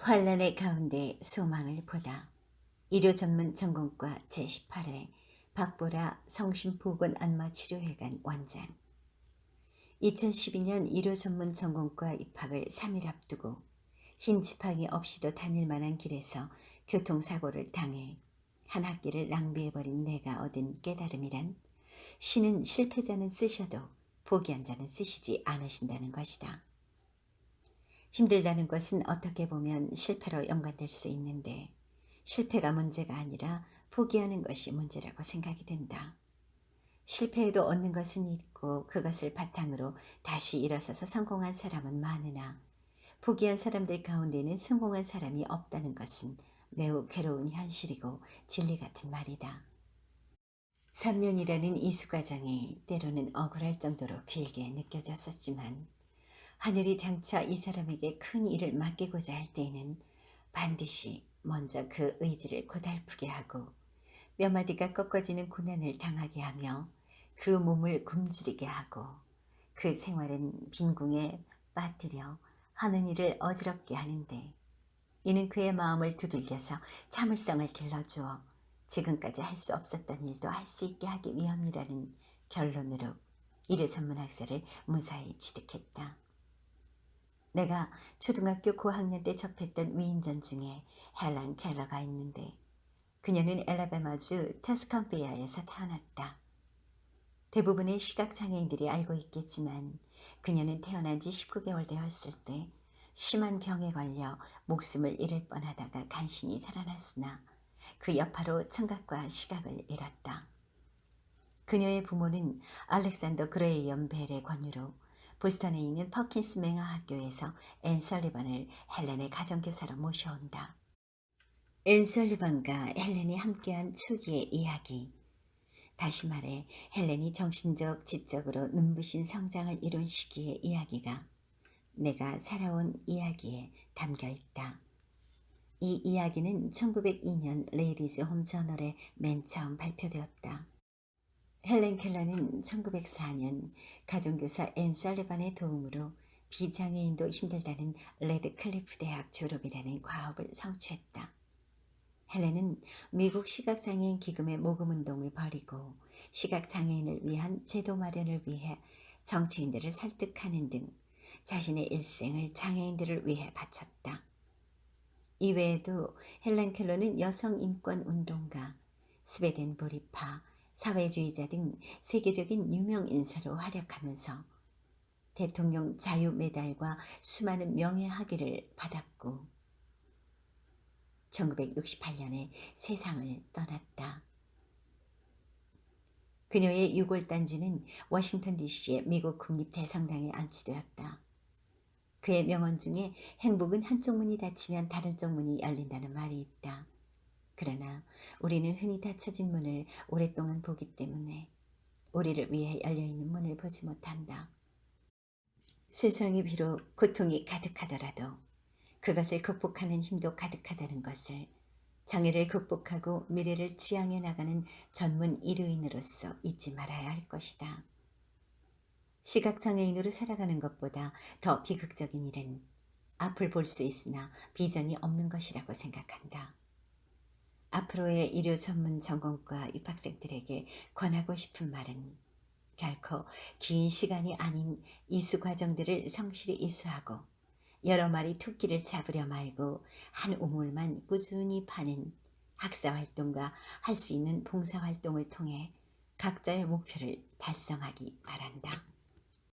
환란의 가운데 소망을 보다. 의료 전문 전공과 제18회 박보라 성심보건안마치료회관 원장. 2012년 의료 전문 전공과 입학을 3일 앞두고 흰 지팡이 없이도 다닐 만한 길에서 교통사고를 당해 한 학기를 낭비해버린 내가 얻은 깨달음이란, 신은 실패자는 쓰셔도 포기한 자는 쓰시지 않으신다는 것이다. 힘들다는 것은 어떻게 보면 실패로 연관될 수 있는데, 실패가 문제가 아니라 포기하는 것이 문제라고 생각이 든다. 실패에도 얻는 것은 있고 그것을 바탕으로 다시 일어서서 성공한 사람은 많으나, 포기한 사람들 가운데는 성공한 사람이 없다는 것은 매우 괴로운 현실이고 진리 같은 말이다. 3년이라는 이수 과정이 때로는 억울할 정도로 길게 느껴졌었지만, 하늘이 장차 이 사람에게 큰 일을 맡기고자 할 때에는 반드시 먼저 그 의지를 고달프게 하고 몇 마디가 꺾어지는 고난을 당하게 하며 그 몸을 굶주리게 하고 그 생활은 빈궁에 빠뜨려 하는 일을 어지럽게 하는데, 이는 그의 마음을 두들겨서 참을성을 길러주어 지금까지 할 수 없었던 일도 할 수 있게 하기 위함이라는 결론으로 의료 전문학사를 무사히 취득했다. 내가 초등학교 고학년 때 접했던 위인전 중에 헬런 켈러가 있는데, 그녀는 엘라베마주 터스칸피아에서 태어났다. 대부분의 시각장애인들이 알고 있겠지만 그녀는 태어난 지 19개월 되었을 때 심한 병에 걸려 목숨을 잃을 뻔하다가 간신히 살아났으나 그 여파로 청각과 시각을 잃었다. 그녀의 부모는 알렉산더 그레이엄 벨의 권유로 보스턴에 있는 퍼킨스 맹아 학교에서 앤 설리번을 헬렌의 가정교사로 모셔온다. 앤 설리번과 헬렌이 함께한 초기의 이야기. 다시 말해 헬렌이 정신적, 지적으로 눈부신 성장을 이룬 시기의 이야기가 내가 살아온 이야기에 담겨 있다. 이 이야기는 1902년 레이디즈 홈 저널에 맨 처음 발표되었다. 헬렌 켈러는 1904년 가정교사 앤 설리번의 도움으로 비장애인도 힘들다는 레드클리프 대학 졸업이라는 과업을 성취했다. 헬렌은 미국 시각장애인 기금의 모금운동을 벌이고 시각장애인을 위한 제도 마련을 위해 정치인들을 설득하는 등 자신의 일생을 장애인들을 위해 바쳤다. 이외에도 헬렌 켈러는 여성인권운동가, 스웨덴 보리파, 사회주의자 등 세계적인 유명 인사로 활약하면서 대통령 자유메달과 수많은 명예학위를 받았고 1968년에 세상을 떠났다. 그녀의 유골단지는 워싱턴 DC의 미국 국립대성당에 안치되었다. 그의 명언 중에 행복은 한쪽 문이 닫히면 다른 쪽 문이 열린다는 말이 있다. 그러나 우리는 흔히 닫혀진 문을 오랫동안 보기 때문에 우리를 위해 열려있는 문을 보지 못한다. 세상이 비록 고통이 가득하더라도 그것을 극복하는 힘도 가득하다는 것을 장애를 극복하고 미래를 지향해 나가는 전문 의료인으로서 잊지 말아야 할 것이다. 시각장애인으로 살아가는 것보다 더 비극적인 일은 앞을 볼 수 있으나 비전이 없는 것이라고 생각한다. 앞으로의 의료 전문 전공과 입학생들에게 권하고 싶은 말은 결코 긴 시간이 아닌 이수 과정들을 성실히 이수하고 여러 마리 토끼를 잡으려 말고 한 우물만 꾸준히 파는 학사활동과 할 수 있는 봉사활동을 통해 각자의 목표를 달성하기 바란다.